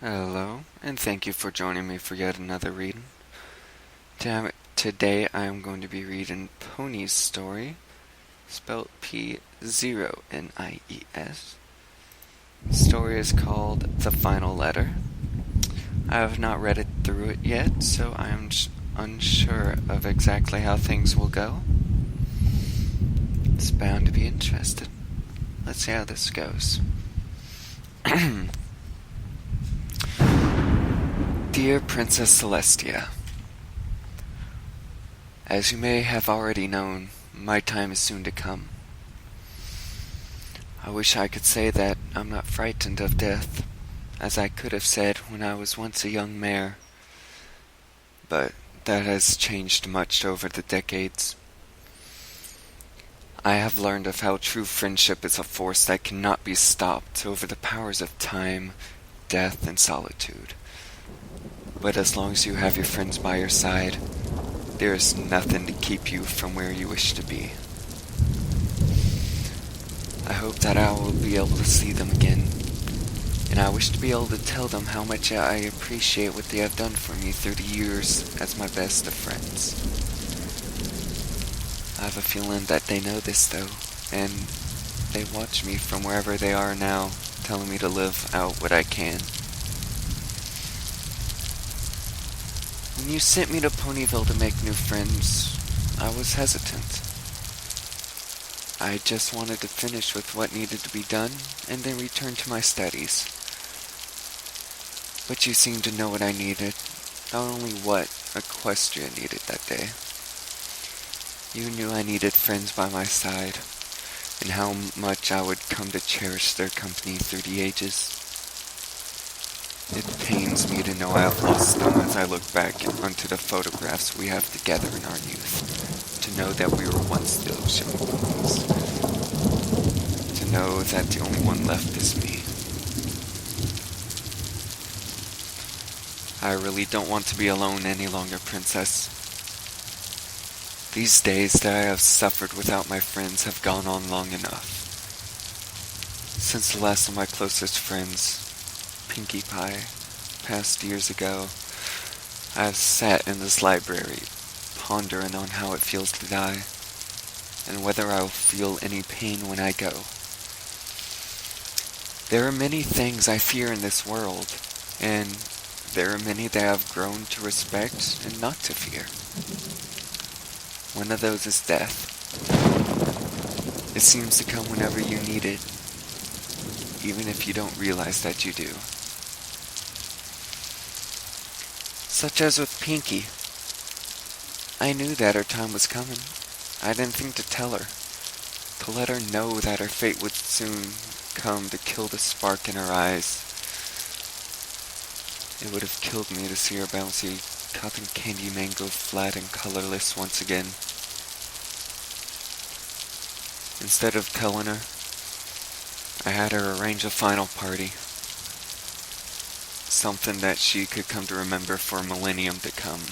Hello, and thank you for joining me for yet another reading. Today I am going to be reading Pony's story, spelled P0NIES. The story is called The Final Letter. I have not read it through it yet, so I am unsure of exactly how things will go. It's bound to be interesting. Let's see how this goes. Dear Princess Celestia, as you may have already known, my time is soon to come. I wish I could say that I'm not frightened of death, as I could have said when I was once a young mare, but that has changed much over the decades. I have learned of how true friendship is a force that cannot be stopped over the powers of time, death, and solitude. But as long as you have your friends by your side, there is nothing to keep you from where you wish to be. I hope that I will be able to see them again, and I wish to be able to tell them how much I appreciate what they have done for me through the years as my best of friends. I have a feeling that they know this, though, and they watch me from wherever they are now, telling me to live out what I can. When you sent me to Ponyville to make new friends, I was hesitant. I just wanted to finish with what needed to be done, and then return to my studies. But you seemed to know what I needed, not only what Equestria needed that day. You knew I needed friends by my side, and how much I would come to cherish their company through the ages. It pains me to know I have lost them as I look back onto the photographs we have together in our youth, to know that we were once those young ponies, to know that the only one left is me. I really don't want to be alone any longer, Princess. These days that I have suffered without my friends have gone on long enough. Since the last of my closest friends, Pinkie Pie, passed years ago, I have sat in this library, pondering on how it feels to die, and whether I will feel any pain when I go. There are many things I fear in this world, and there are many that I have grown to respect and not to fear. One of those is death. It seems to come whenever you need it, even if you don't realize that you do. Such as with Pinkie. I knew that her time was coming. I didn't think to tell her, to let her know that her fate would soon come to kill the spark in her eyes. It would have killed me to see her bouncy cotton candy mango flat and colorless once again. Instead of telling her, I had her arrange a final party. Something that she could come to remember for a millennium to come,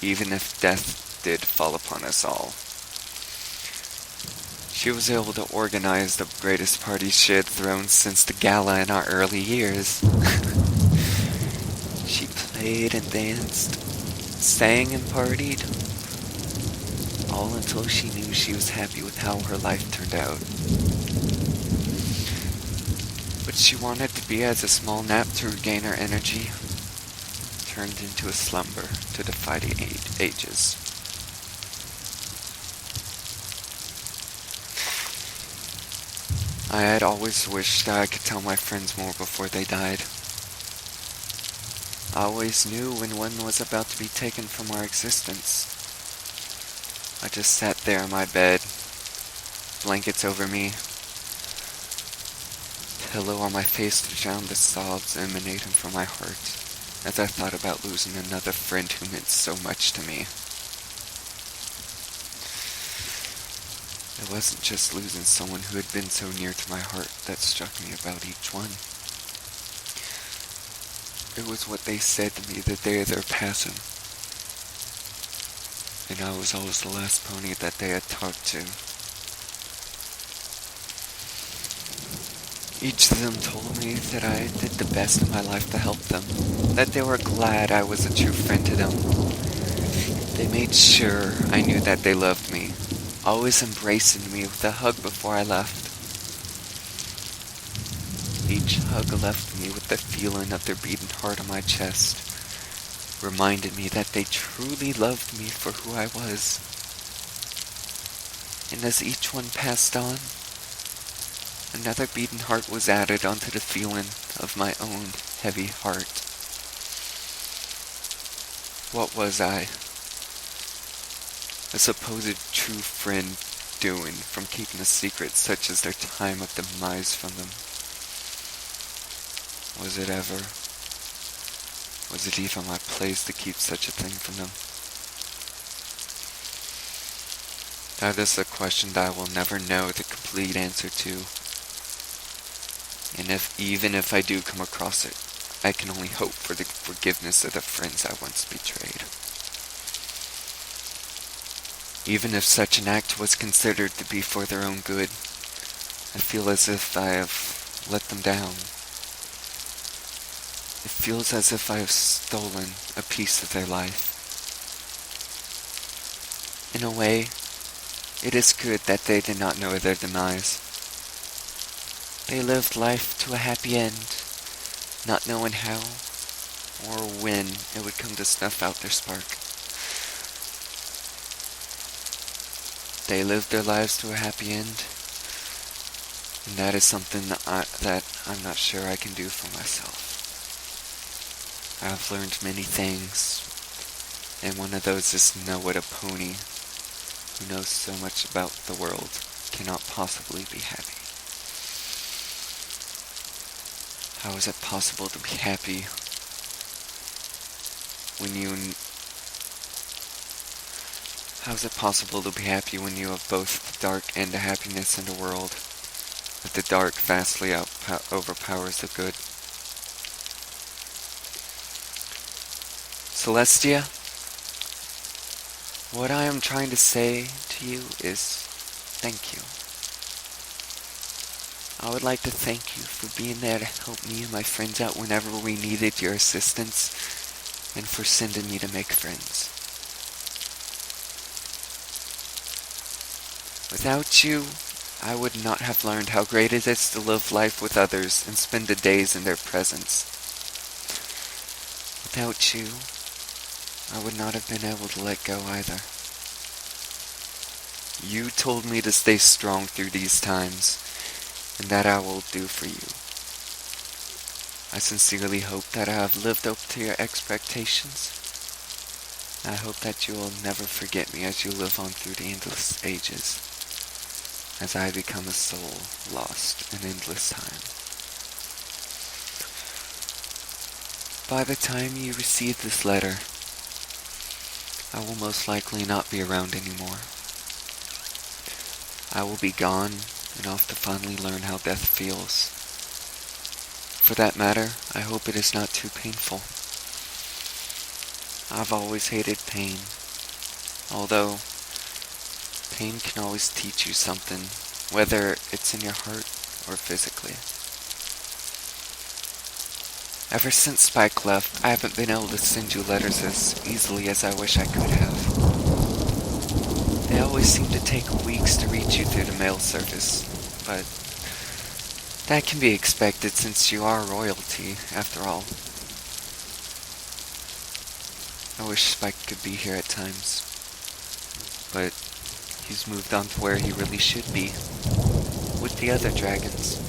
even if death did fall upon us all. She was able to organize the greatest party she had thrown since the gala in our early years. She played and danced, sang and partied, all until she knew she was happy with how her life turned out. What she wanted to be as a small nap to regain her energy turned into a slumber to defy the ages. I had always wished that I could tell my friends more before they died. I always knew when one was about to be taken from our existence. I just sat there in my bed, blankets over me, pillow on my face to drown the sobs emanating from my heart, as I thought about losing another friend who meant so much to me. It wasn't just losing someone who had been so near to my heart that struck me about each one. It was what they said to me the day of their passing. And I was always the last pony that they had talked to. Each of them told me that I did the best in my life to help them, that they were glad I was a true friend to them. They made sure I knew that they loved me, always embracing me with a hug before I left. Each hug left me with the feeling of their beating heart on my chest, reminded me that they truly loved me for who I was. And as each one passed on, another beating heart was added onto the feeling of my own heavy heart. What was I, a supposed true friend, doing from keeping a secret such as their time of demise from them? Was it even my place to keep such a thing from them? That is a question that I will never know the complete answer to. And even if I do come across it, I can only hope for the forgiveness of the friends I once betrayed. Even if such an act was considered to be for their own good, I feel as if I have let them down. It feels as if I have stolen a piece of their life. In a way, it is good that they did not know their demise. They lived life to a happy end, not knowing how or when it would come to snuff out their spark. They lived their lives to a happy end, and that is something that I'm not sure I can do for myself. I've learned many things, and one of those is to know what a pony who knows so much about the world cannot possibly be happy. How is it possible to be happy when you have both the dark and the happiness in the world, but the dark vastly overpowers the good? Celestia, what I am trying to say to you is thank you. I would like to thank you for being there to help me and my friends out whenever we needed your assistance, and for sending me to make friends. Without you, I would not have learned how great it is to live life with others and spend the days in their presence. Without you, I would not have been able to let go either. You told me to stay strong through these times, and that I will do for you. I sincerely hope that I have lived up to your expectations. I hope that you will never forget me as you live on through the endless ages, as I become a soul lost in endless time. By the time you receive this letter, I will most likely not be around anymore. I will be gone and off to finally learn how death feels. For that matter, I hope it is not too painful. I've always hated pain, although pain can always teach you something, whether it's in your heart or physically. Ever since Spike left, I haven't been able to send you letters as easily as I wish I could have. They always seem to take weeks to reach you through the mail service, but that can be expected since you are royalty, after all. I wish Spike could be here at times, but he's moved on to where he really should be, with the other dragons.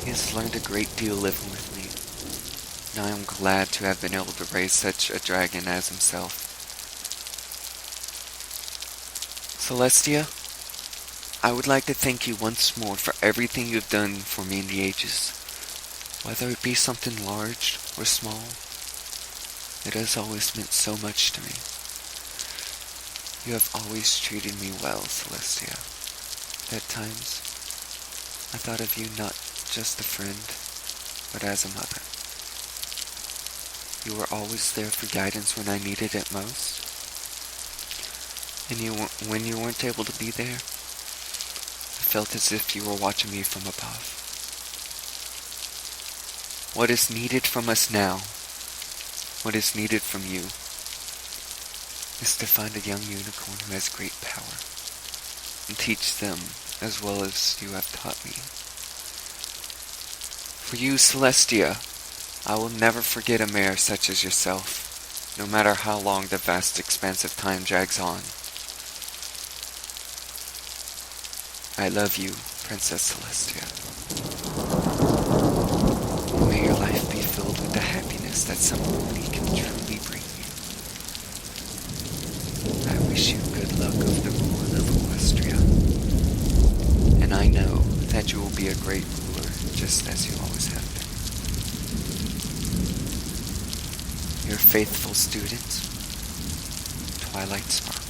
He has learned a great deal living with me, and I am glad to have been able to raise such a dragon as himself. Celestia, I would like to thank you once more for everything you've done for me in the ages. Whether it be something large or small, it has always meant so much to me. You have always treated me well, Celestia. At times, I thought of you not just a friend, but as a mother. You were always there for guidance when I needed it most. And when you weren't able to be there, I felt as if you were watching me from above. What is needed from us now, what is needed from you, is to find a young unicorn who has great power, and teach them as well as you have taught me. For you, Celestia, I will never forget a mare such as yourself, no matter how long the vast expanse of time drags on. I love you, Princess Celestia. May your life be filled with the happiness that some pony can truly bring you. I wish you good luck of the ruler of Equestria, and I know that you will be a great ruler, just as you always have been. Your faithful student, Twilight Sparkle.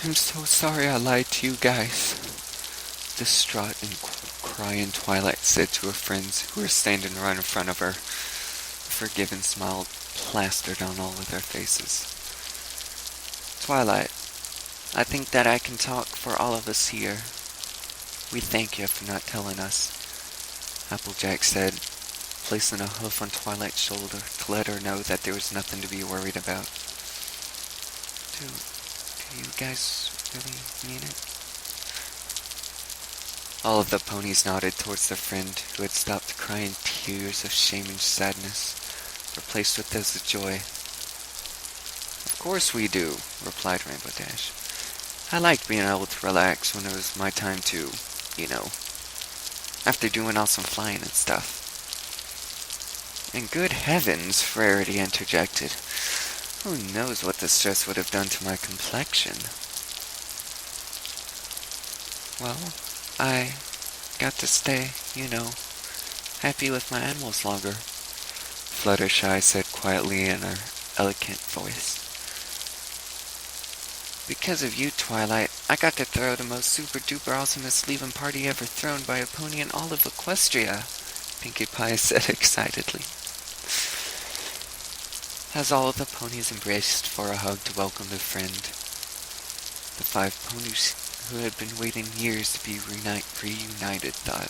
I'm so sorry I lied to you guys. Distraught and crying, Twilight said to her friends who were standing right in front of her, a forgiving smile plastered on all of their faces. Twilight, I think that I can talk for all of us here. We thank you for not telling us, Applejack said, placing a hoof on Twilight's shoulder to let her know that there was nothing to be worried about. Do you guys really mean it? All of the ponies nodded towards their friend, who had stopped crying tears of shame and sadness, replaced with those of joy. Of course we do, replied Rainbow Dash. I liked being able to relax when it was my time to, after doing awesome flying and stuff. And good heavens, Rarity interjected. Who knows what the stress would have done to my complexion? Well, I got to stay, happy with my animals longer, Fluttershy said quietly in her elegant voice. Because of you, Twilight, I got to throw the most super-duper awesomest leaving party ever thrown by a pony in all of Equestria, Pinkie Pie said excitedly. As all of the ponies embraced for a hug to welcome their friend, the 5 ponies who had been waiting years to be reunited thought,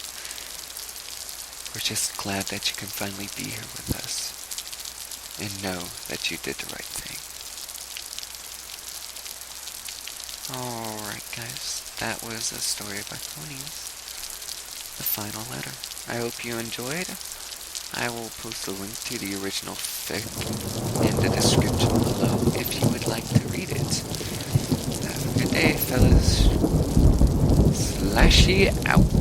we're just glad that you can finally be here with us, and know that you did the right thing. Alright guys, that was a story by ponies, the final letter. I hope you enjoyed. I will post a link to the original fic in the description below if you would like to read it. Have a good day, fellas. Slashy out.